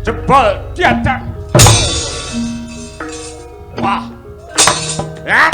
Jebol diadak. Wah. Ya.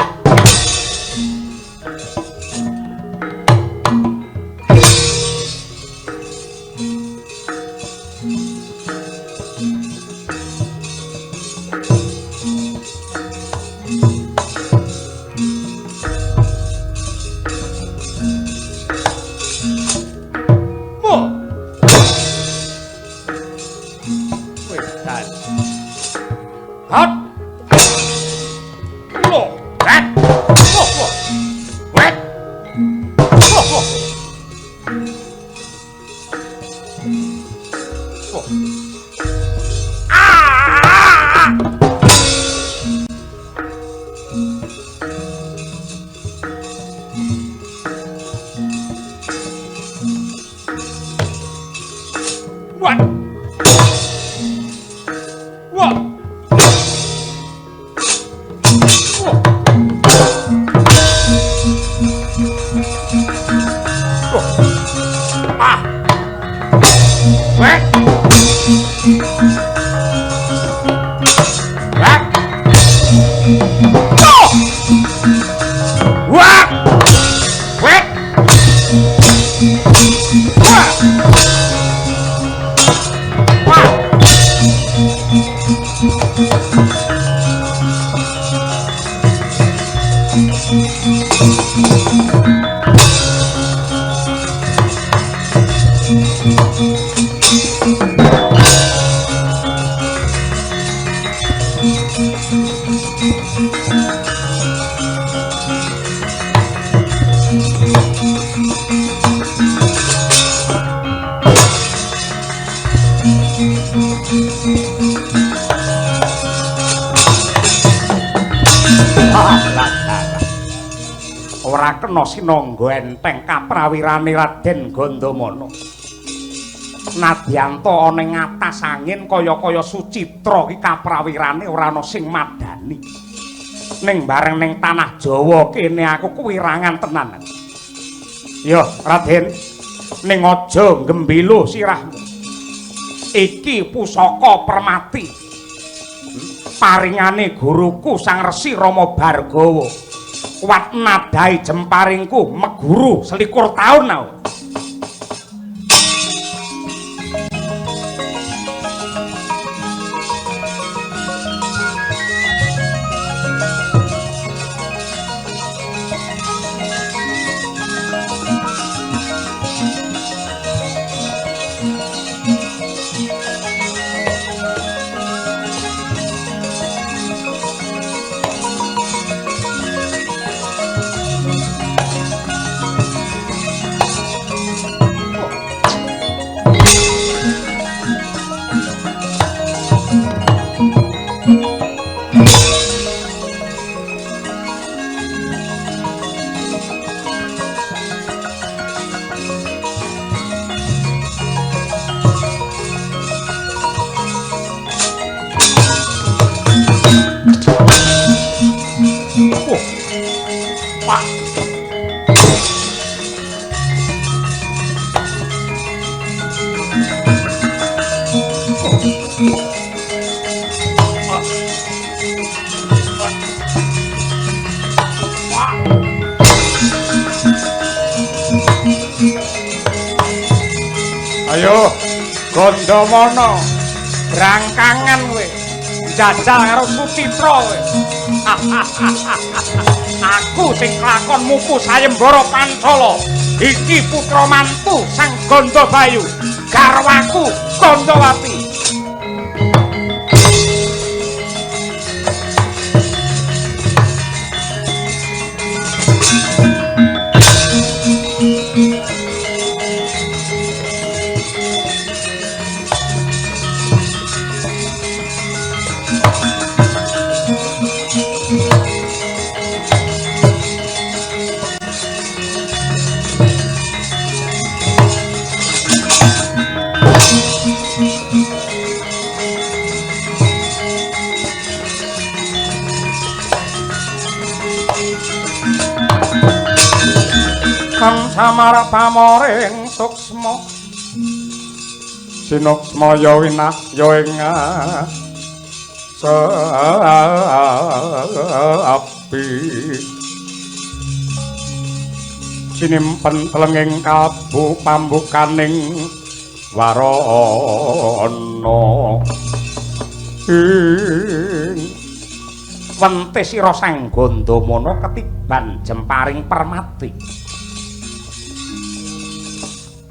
Ora kena sinangga enteng kaprawirane Raden Gandamana. Nadyanto ana ing atas angin kaya-kaya Sucitra ki kaprawirane ora ana sing madani. Ning bareng ning tanah Jawa kene aku kuwirangan tenan. Ya, Raden, ning aja gembelo sirahmu. Iki pusaka permati. Paringane guruku Sang Resi Rama Bhargawa. Kuat nadai jemparingku meguru 21 taun now. Ayo Gandamana brangkangan kowe jajal karo Sucitra kowe. Aku sing kelakon mupu sayembara Pancala iki putra mantu Sang Gandabayu garwaku Gandawati. samar pamoring suksma sinuksma ya winah ya ing api sinimpen telenging kalbu pambukaning warana wente sira sang Gandamana ketiban jemparing permati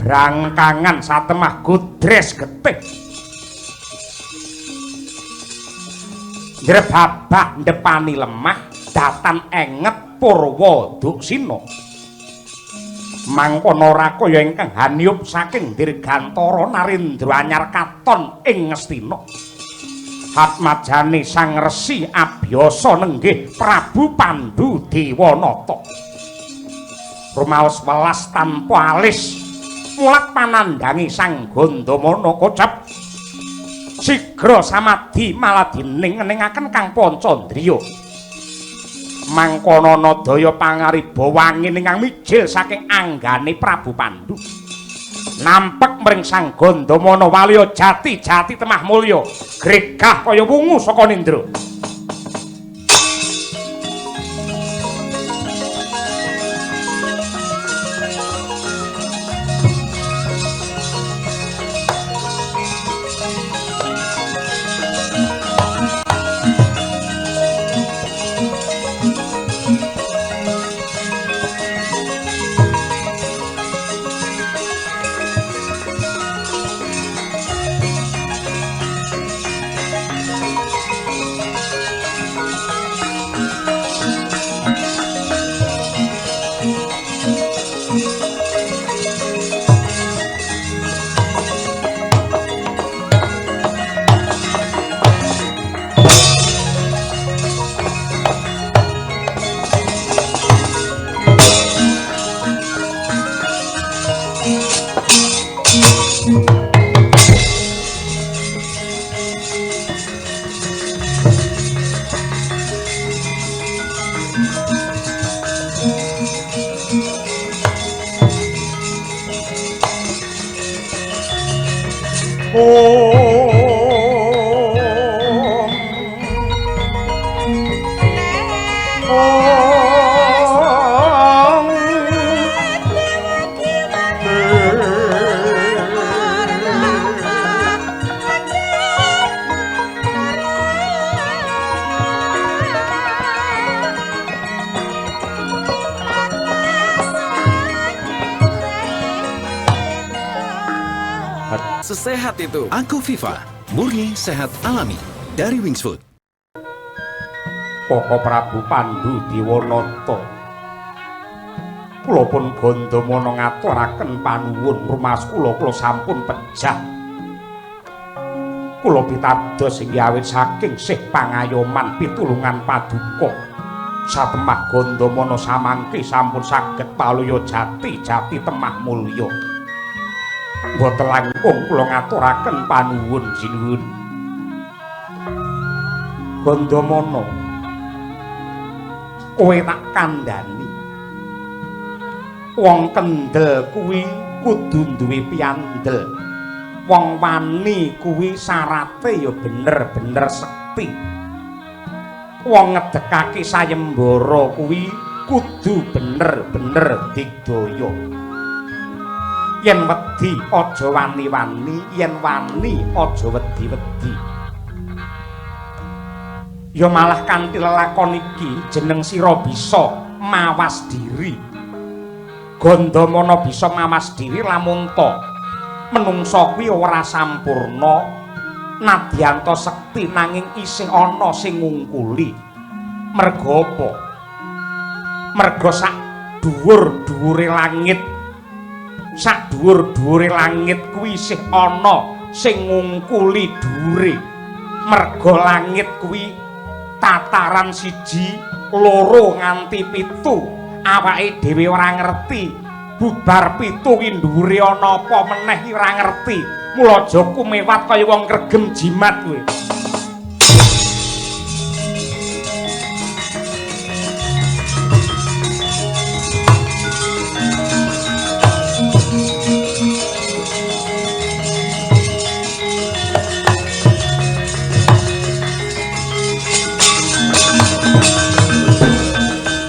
brangkangan satemah gudres getih Drebabah ndepani lemah datan enget purwa duksina mangkono rakaya ingkang hanyup saking dirgantara Narendra anyar katon ing Ngastina Hatmajane sang resi abiyasa nenggih Prabu Pandhu Dewanata rumaos welas tanpa alis mulat panandangi sang Gandamana kocap sigra samadhi maladining ngeningaken Kang Pancandriya mangkono nadaya pangariba wangin ingkang mijil saking anggane Prabu Pandhu nampek mring sang Gandamana waliya jati temah mulya gregah kaya wungu saka nindra Sesehat itu Aku Viva, murni sehat alami dari Wings Food. Koko Prabu Pandhu Dewanata kula pun Gandamana ngaturaken panuwun rumaos kula sampun pejah kula pitados inggih awit saking sih pangayoman pitulungan paduka satemah Gandamana samangke sampun saged paluya jati temah mulya mboten langkung kula ngaturaken panuwun sinuwun Gandamana kowe tak kandhani wong kendel kuwi kudu duwe piyandel wong wani kuwi syarate ya bener-bener sekti wong ngedekake sayembara kuwi kudu bener-bener digdaya yen wedi aja wani-wani yen wani aja wedi-wedi ya malah kanthi lelakon iki jeneng sira bisa mawas diri Gandamana bisa mawas diri lamun to menungsa kuwi ora sampurna nadyanta sekti nanging isih ana sing ngungkuli merga apa merga sak dhuwur-dhuwure langit sak dhuwur-dhuwure langit kuwi isih ana sing ngungkuli dhuwure merga langit kuwi tataran 1 2 nganti 7 awake dhewe ora ngerti bubar 7 ki dhuwure ana apa meneh ki ora ngerti mula aja kumewat kaya wong kregem jimat kowe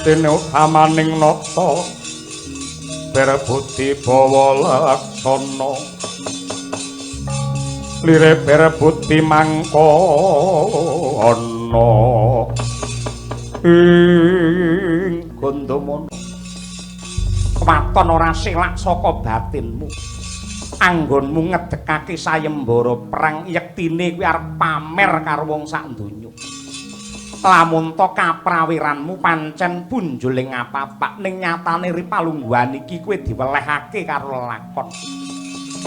Tine utamaning nata berebudi bawa laksana lire berebudi mangkana ing Gandamana waton ora selak saka batinmu anggonmu ngedekake sayembara perang yektine kuwi arep pamer karo wong sak donya lamun to kaprawiranmu pancen punjuling apa-apa ning nyatane ripalungguhan iki kowe diwelehake karo lakon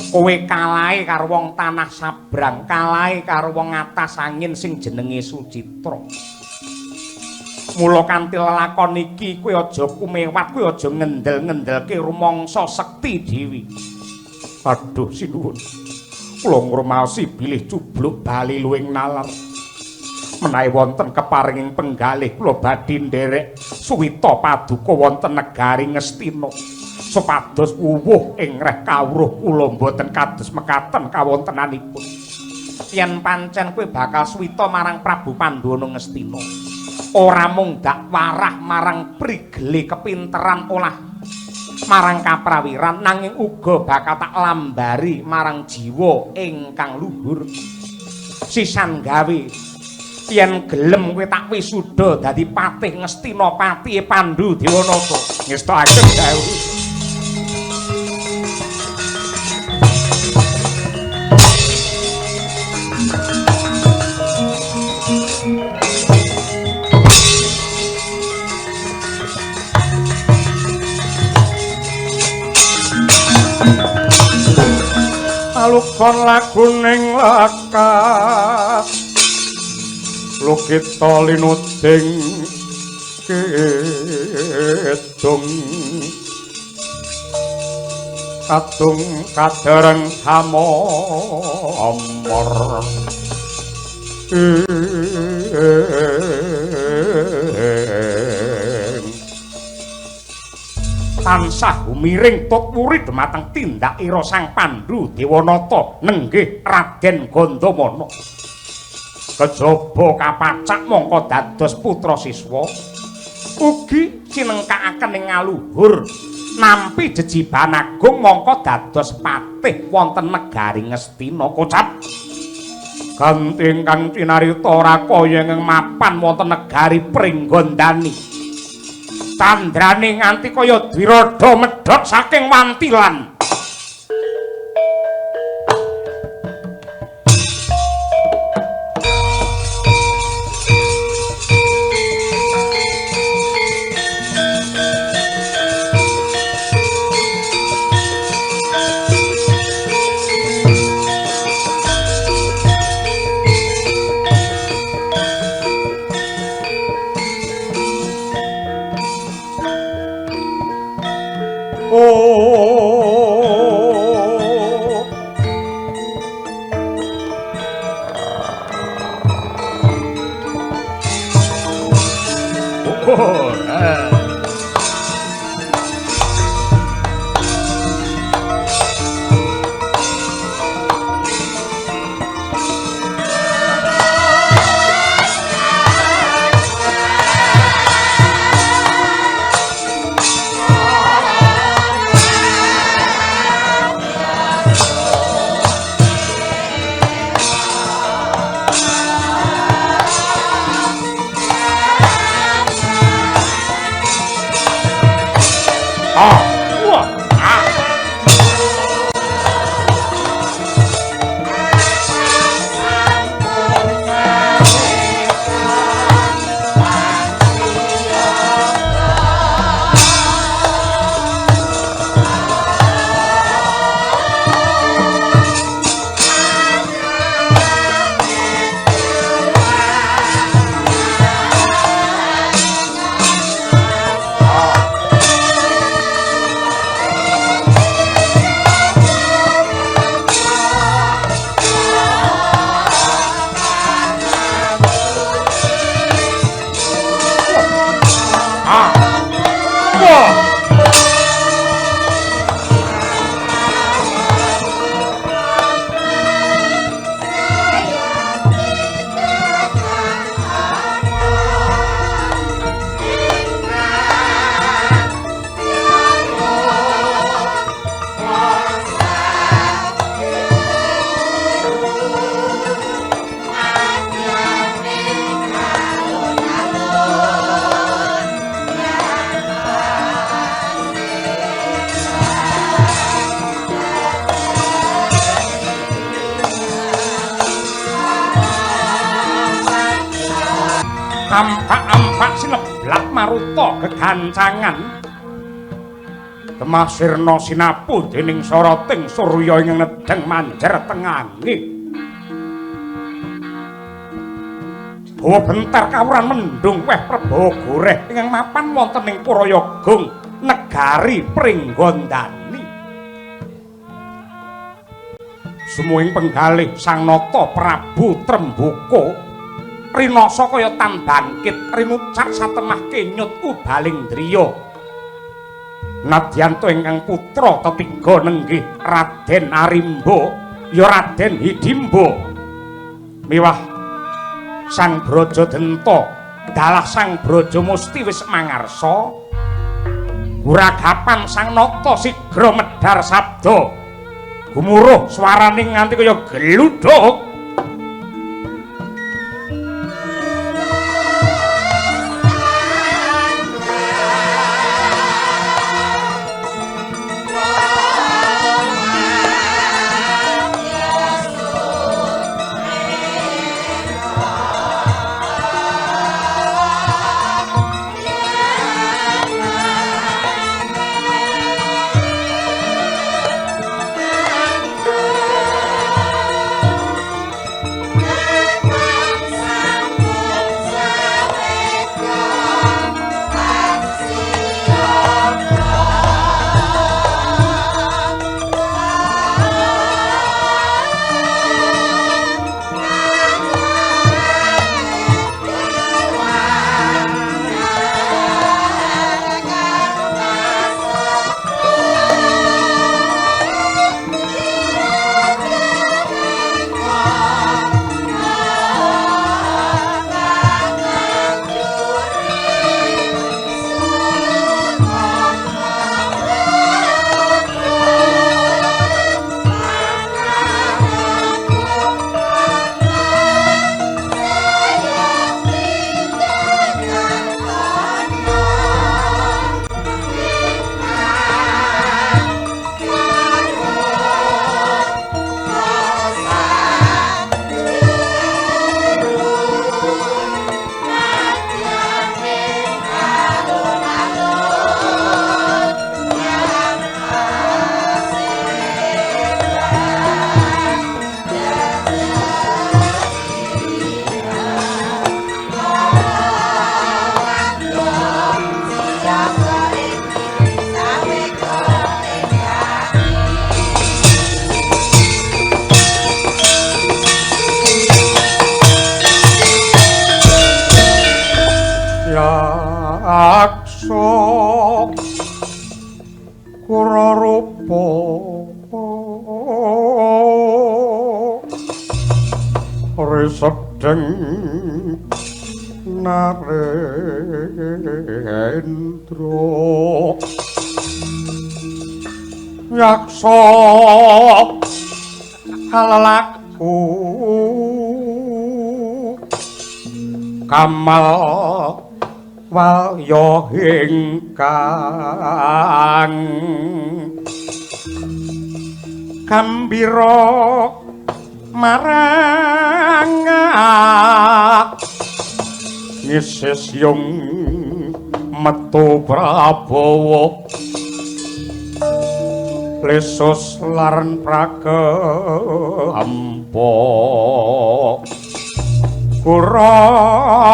kowe kalahe karo wong tanah sabrang kalahe karo wong atas angin sing jenenge Sucitra mula kanthi lakon iki kowe aja kumewat kowe aja ngendel-ngendelke rumangsa sekti dewi aduh sinuwun kula ngrumaosi bilih cubluk bali luwing nalar menawi wonten keparinging penggalih kula badhe nderek suwita paduka wonten negari Ngastina supados wuwuh ing reh kawruh kula boten kados mekaten kawontenanipun yen pancen kowe bakal suwita marang Prabu Pandhawana Ngastina ora mung dak warah marang prigele kepinteran olah marang kaprawiran nanging uga bakal tak lambari marang jiwa ingkang luhur sisan gawe yen gelem kowe tak wisuda dadi patih Ngastina patihe Pandhu Dewanata ngestakaken dawuh alukon laguning lakas lukita linuding kidung atung kadereng amor tansah humiring tutwuri dumateng tindakira Sang Pandhu Dewanata nenggih Raden Gandamana kejaba kapacak mongko dados putra siswa ugi sinengkakaken ing ngaluhur nampi jejiban agung mongko dados patih wonten negari Ngastina kocap ganti ingkang cinarita ora kaya ing mapan wonten negari Pringgandani tandrane nganti kaya dirada medhot saking wantilan ampak-ampak sineblak maruta gegancangan Kemah sirna sinapu dening soroting surya ing nedeng manjer tengange Bawa bentar kawuran mendung weh Prabawa Goreh ingkang mapan wonten ing Purayagung negari Pringgondani Sumuing penggalih Sang Nata Prabu Tremboko Rinasa kaya tan bangkit rinucak satemah kenyut ubaling driya Nadyanto ingkang putra ketiga nenggih Raden Arimba ya Raden Hidimba miwah Sang Brajadenta dalah Sang Brajamusti wis mangarsa Guragapan Sang Nata sigra medhar sabda gumuruh swaraning nganti kaya gluduk Sedeng Narendra Yaksa kalelaku Kamal waya ingkang gambira marang ngisis yung metu Prabowo lesus laran prakampa Kuramawa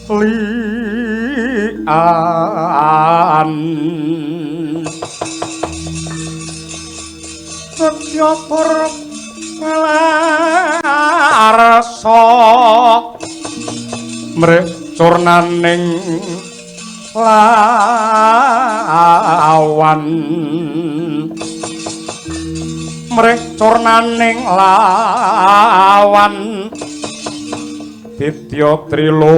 lian Setyapur larasa mrecurnaning lawan mrecurnaning lawan Ditya Trilodra